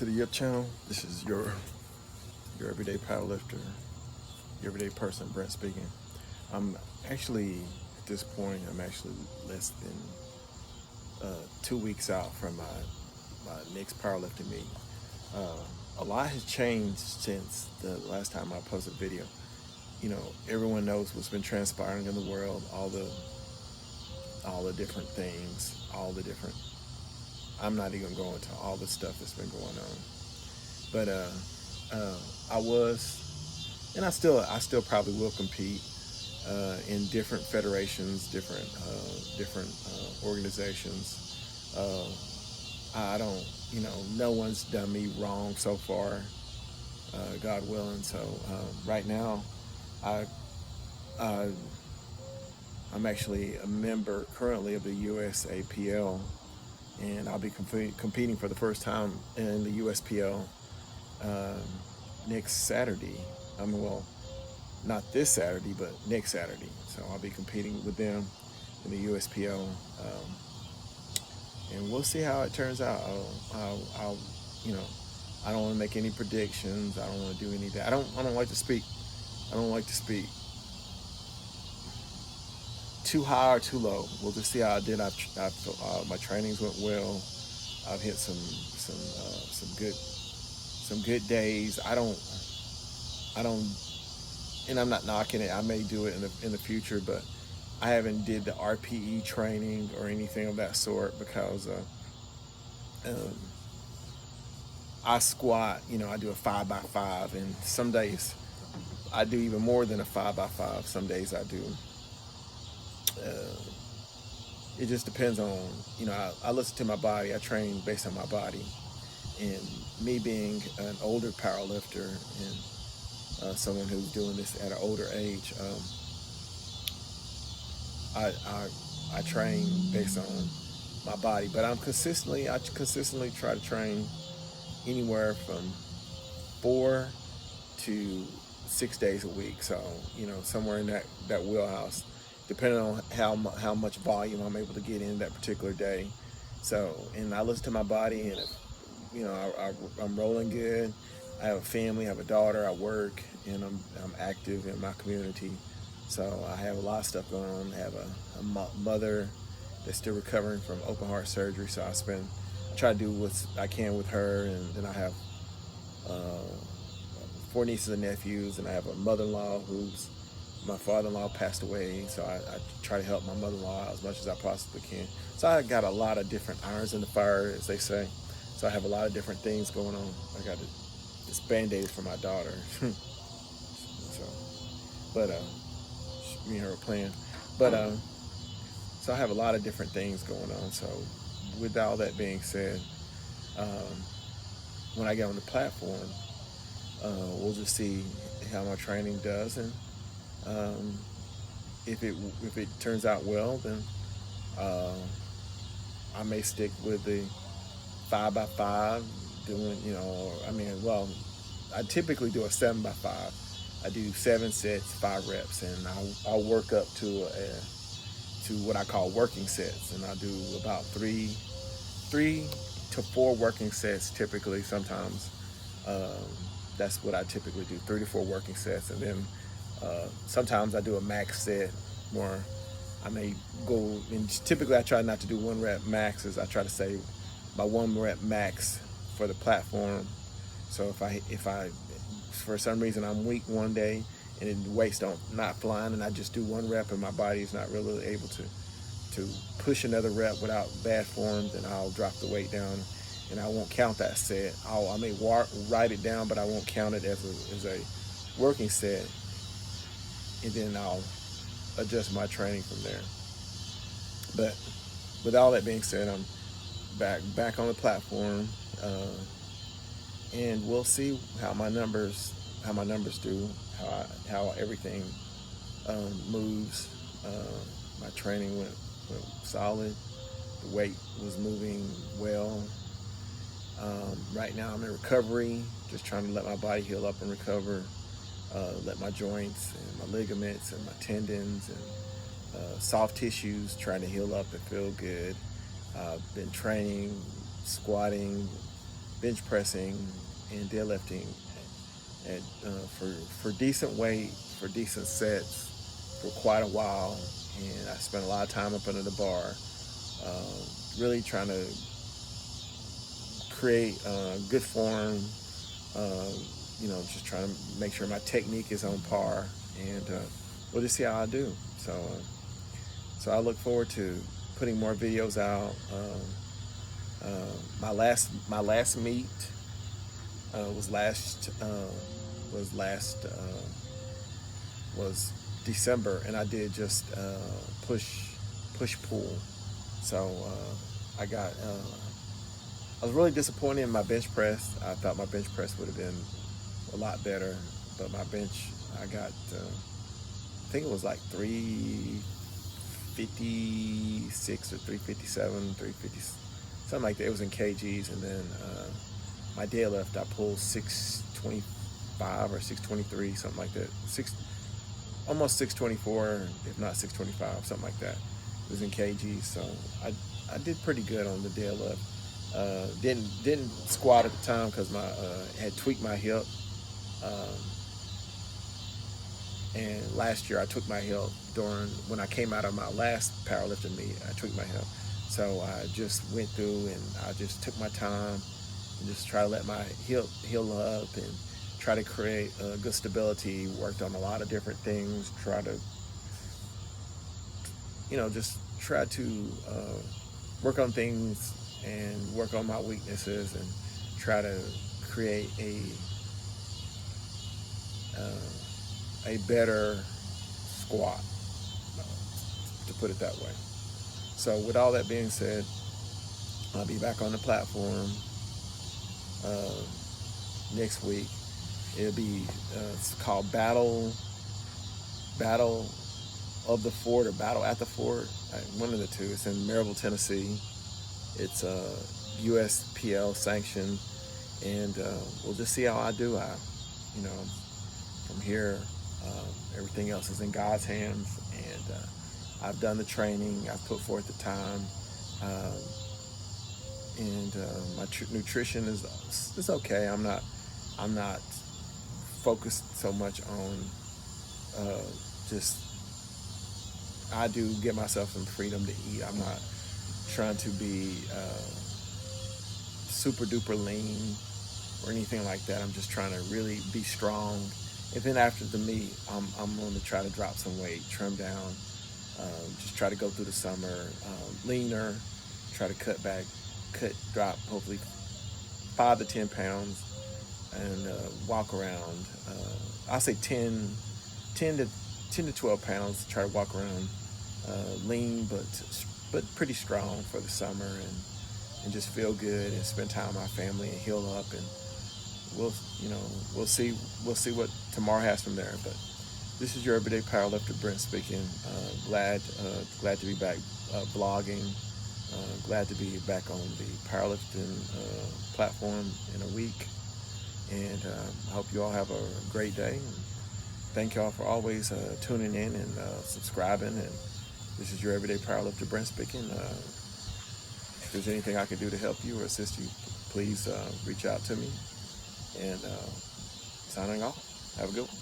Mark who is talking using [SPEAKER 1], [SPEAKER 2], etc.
[SPEAKER 1] to the Y.E.P channel. This is your everyday powerlifter, your everyday person, Brent speaking. I'm actually, at this point, I'm actually less than 2 weeks out from my next powerlifting meet. A lot has changed since the last time I posted a video. You know, everyone knows what's been transpiring in the world, all the different things, all the different, I'm not even going to all the stuff that's been going on. But I was, and I still probably will compete in different federations, different organizations. I don't, no one's done me wrong so far, God willing. So right now, I, I I'm actually a member currently of the USAPL, and I'll be competing for the first time in the USPL next Saturday. Well, not this Saturday, but next Saturday. So I'll be competing with them in the USPL, and we'll see how it turns out. I'll I don't want to make any predictions. I don't want to do anything. I don't like to speak. I don't like to speak too high or too low. We'll just see how I did. My trainings went well. I've hit some good days. I don't, and I'm not knocking it. I may do it in the future, but I haven't did the RPE training or anything of that sort because I squat. I do a 5x5, and some days I do even more than a 5x5. Some days I do. It just depends on, I listen to my body. I train based on my body, and me being an older power lifter and someone who's doing this at an older age, I train based on my body. But I consistently try to train anywhere from 4 to 6 days a week. So somewhere in that wheelhouse, depending on how much volume I'm able to get in that particular day. So, and I listen to my body, and I'm rolling good. I have a family, I have a daughter, I work, and I'm active in my community. So I have a lot of stuff going on. I have a mother that's still recovering from open heart surgery. So I try to do what I can with her, and then I have 4 nieces and nephews, and I have a mother-in-law my father-in-law passed away, so I try to help my mother-in-law as much as I possibly can. So I got a lot of different irons in the fire, as they say. So I have a lot of different things going on. I got this Band-Aid for my daughter. So, but me and her were playing. But so I have a lot of different things going on. So with all that being said, when I get on the platform, we'll just see how my training does, and if it turns out well, then I may stick with the 5x5, doing I typically do a 7x5. I do 7 sets, 5 reps, and I'll work up to what I call working sets, and I do about 3 to 4 working sets typically. Sometimes that's what I typically do, 3 to 4 working sets, and then sometimes I do a max set where I may go, and typically I try not to do 1 rep maxes. I try to say my 1 rep max for the platform. So if I for some reason I'm weak one day and the weights not flying, and I just do 1 rep and my body's not really able to push another rep without bad form, then I'll drop the weight down, and I won't count that set. I may write it down, but I won't count it as a working set, and then I'll adjust my training from there. But with all that being said, I'm back on the platform, and we'll see how my numbers do, how everything moves. My training went solid. The weight was moving well. Right now I'm in recovery, just trying to let my body heal up and recover. Let my joints and my ligaments and my tendons and soft tissues trying to heal up and feel good. I've been training, squatting, bench pressing and deadlifting and for decent weight, for decent sets for quite a while. And I spent a lot of time up under the bar, really trying to create good form, just trying to make sure my technique is on par, and we'll just see how I do. So I look forward to putting more videos out. My last meet was December, and I did just push pull. So I was really disappointed in my bench press. I thought my bench press would have been a lot better, but my bench, I got I think it was like 356 or 357, 350, something like that. It was in kgs, and then my deadlift, I pulled 625 or 623, something like that. Almost 624, if not 625, something like that. It was in kgs, so I did pretty good on the deadlift. Didn't squat at the time because my had tweaked my hip. And last year I took my hip when I came out of my last powerlifting meet. I tweaked my hip, so I just went through and I just took my time and just try to let my hip heal up and try to create good stability. Worked on a lot of different things. Just try to work on things and work on my weaknesses and try to create a better squat, to put it that way. So with all that being said, I'll be back on the platform next week. It'll be it's called Battle of the Fort or Battle at the Fort, one of the two. It's in Maryville, Tennessee. It's USPL sanctioned, and we'll just see how I do. From here, everything else is in God's hands, and I've done the training. I've put forth the time, and my nutrition is okay. I'm not focused so much on I do give myself some freedom to eat. I'm not trying to be super duper lean or anything like that. I'm just trying to really be strong. And then after the meet, I'm going to try to drop some weight, trim down, just try to go through the summer leaner, try to drop hopefully 5 to 10 pounds, and walk around. I'll say 10 to 12 pounds. Try to walk around lean, but pretty strong for the summer, and just feel good and spend time with my family and heal up, and we'll see what tomorrow has from there. But this is your everyday powerlifter, Brent, speaking. Glad to be back blogging. Glad to be back on the powerlifting platform in a week, and I hope you all have a great day. And thank you all for always tuning in and subscribing. And this is your everyday powerlifter, Brent, speaking. If there's anything I can do to help you or assist you, please reach out to me. And signing off. Have a good one.